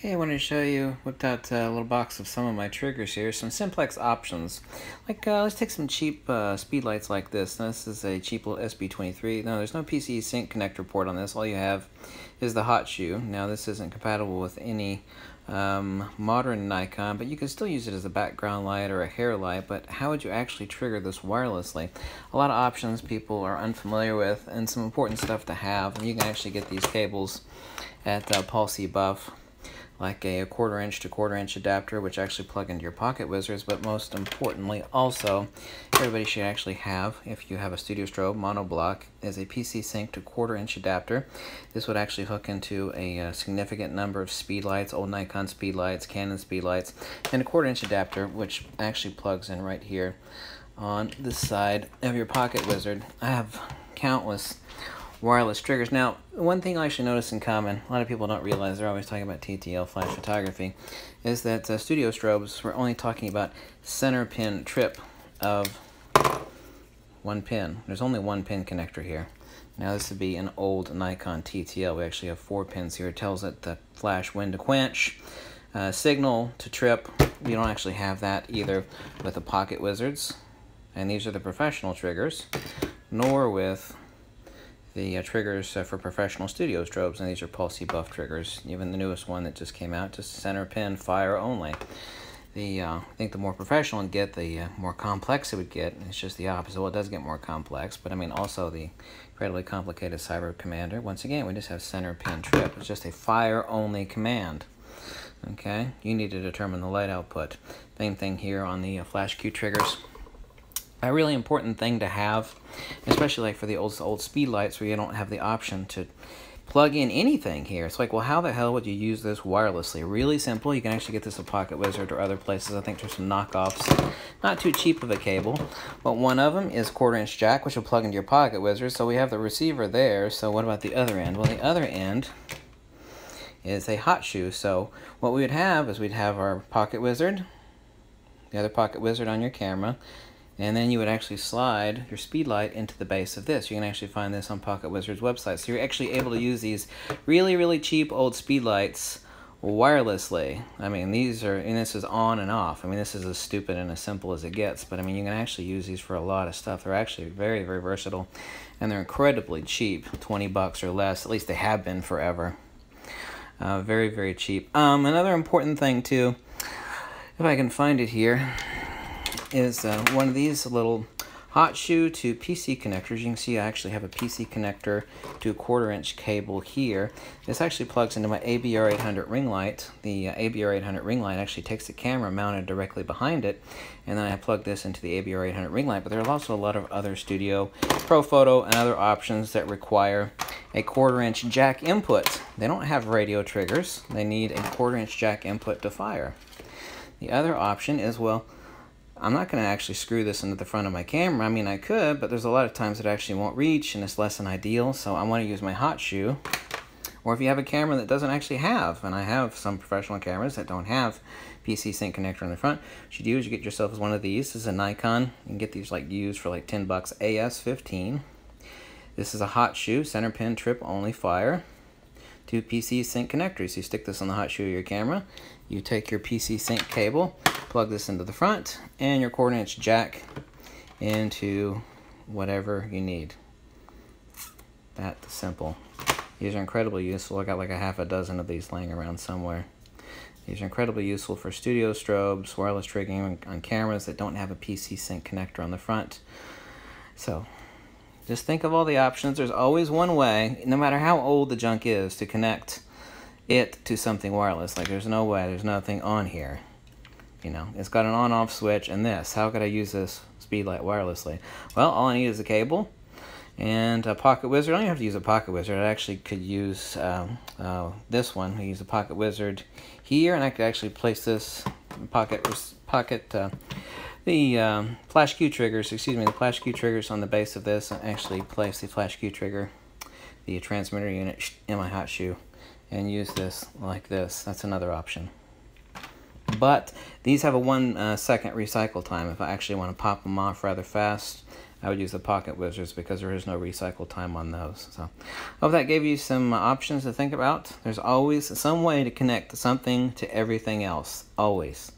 Okay, I wanted to show you, whipped out a little box of some of my triggers here, some simplex options. Like, let's take some cheap speed lights like this. Now, this is a cheap little SB23. No, there's no PC sync connector port on this. All you have is the hot shoe. Now, this isn't compatible with any modern Nikon, but you can still use it as a background light or a hair light. But how would you actually trigger this wirelessly? A lot of options people are unfamiliar with, and some important stuff to have. And you can actually get these cables at Paul C. Buff, like a 1/4 inch to 1/4 inch adapter, which actually plug into your pocket wizards. But most importantly, also, everybody should actually have, if you have a studio strobe monoblock, is a PC sync to 1/4 inch adapter. This would actually hook into a significant number of speed lights, old Nikon speed lights, Canon speed lights, and a 1/4 inch adapter, which actually plugs in right here on this side of your pocket wizard. I have countless wireless triggers. Now, one thing I should notice in common, a lot of people don't realize, they're always talking about TTL flash photography, is that studio strobes, we're only talking about center pin trip of one pin. There's only one pin connector here. Now, this would be an old Nikon TTL. We actually have 4 pins here. It tells it the flash when to quench, signal to trip. We don't actually have that either with the pocket wizards, and these are the professional triggers, nor with the triggers for professional studio strobes, and these are Paul C. Buff triggers. Even the newest one that just came out, just center pin, fire only. I think the more professional it get, the more complex it would get. It's just the opposite. Well, it does get more complex, but I mean also the incredibly complicated Cyber Commander. Once again, we just have center pin trip. It's just a fire only command. Okay, you need to determine the light output. Same thing here on the flash Q triggers. A really important thing to have, especially like for the old speed lights where you don't have the option to plug in anything here. It's like, well, how the hell would you use this wirelessly? Really simple. You can actually get this at Pocket Wizard or other places. I think there's some knockoffs. Not too cheap of a cable, but one of them is 1/4 inch jack, which will plug into your Pocket Wizard. So we have the receiver there. So what about the other end? Well, the other end is a hot shoe. So what we would have is we'd have our Pocket Wizard, the other Pocket Wizard on your camera, and then you would actually slide your speed light into the base of this. You can actually find this on Pocket Wizard's website. So you're actually able to use these really, really cheap old speed lights wirelessly. I mean, these are, and this is on and off. I mean, this is as stupid and as simple as it gets. But I mean, you can actually use these for a lot of stuff. They're actually very, very versatile, and they're incredibly cheap, 20 bucks or less. At least they have been forever. Very, very cheap. Another important thing too, if I can find it here, is one of these little hot shoe to PC connectors. You can see I actually have a PC connector to a 1/4 inch cable here. This actually plugs into my ABR 800 ring light. The ABR 800 ring light actually takes the camera mounted directly behind it, and then I plug this into the ABR 800 ring light. But there are also a lot of other Studio Pro Photo and other options that require a 1/4 inch jack input. They don't have radio triggers. They need a 1/4 inch jack input to fire. The other option is, well, I'm not going to actually screw this into the front of my camera. I mean, I could, but there's a lot of times it actually won't reach, and it's less than ideal, so I want to use my hot shoe. Or if you have a camera that doesn't actually have, and I have some professional cameras that don't have PC sync connector on the front, what you do is you get yourself one of these. This is a Nikon. You can get these like used for like 10 bucks, AS15. This is a hot shoe, center pin trip only fire. 2 PC sync connectors. You stick this on the hot shoe of your camera. You take your PC sync cable, plug this into the front, and your 1/4 inch jack into whatever you need. That simple. These are incredibly useful. I got like a half a dozen of these laying around somewhere. These are incredibly useful for studio strobes, wireless triggering on cameras that don't have a PC sync connector on the front. So just think of all the options. There's always one way, no matter how old the junk is, to connect it to something wireless. Like there's no way, there's nothing on here. You know, it's got an on-off switch, and this. How could I use this speed light wirelessly? Well, all I need is a cable and a Pocket Wizard. I don't even have to use a Pocket Wizard. I actually could use this one. I use a Pocket Wizard here, and I could actually place this the flash Q triggers, the flash Q triggers on the base of this, and actually place the flash Q trigger, the transmitter unit, in my hot shoe, and use this like this. That's another option. But these have a 1 second recycle time. If I actually want to pop them off rather fast, I would use the pocket wizards because there is no recycle time on those. So I hope that gave you some options to think about. There's always some way to connect something to everything else, always.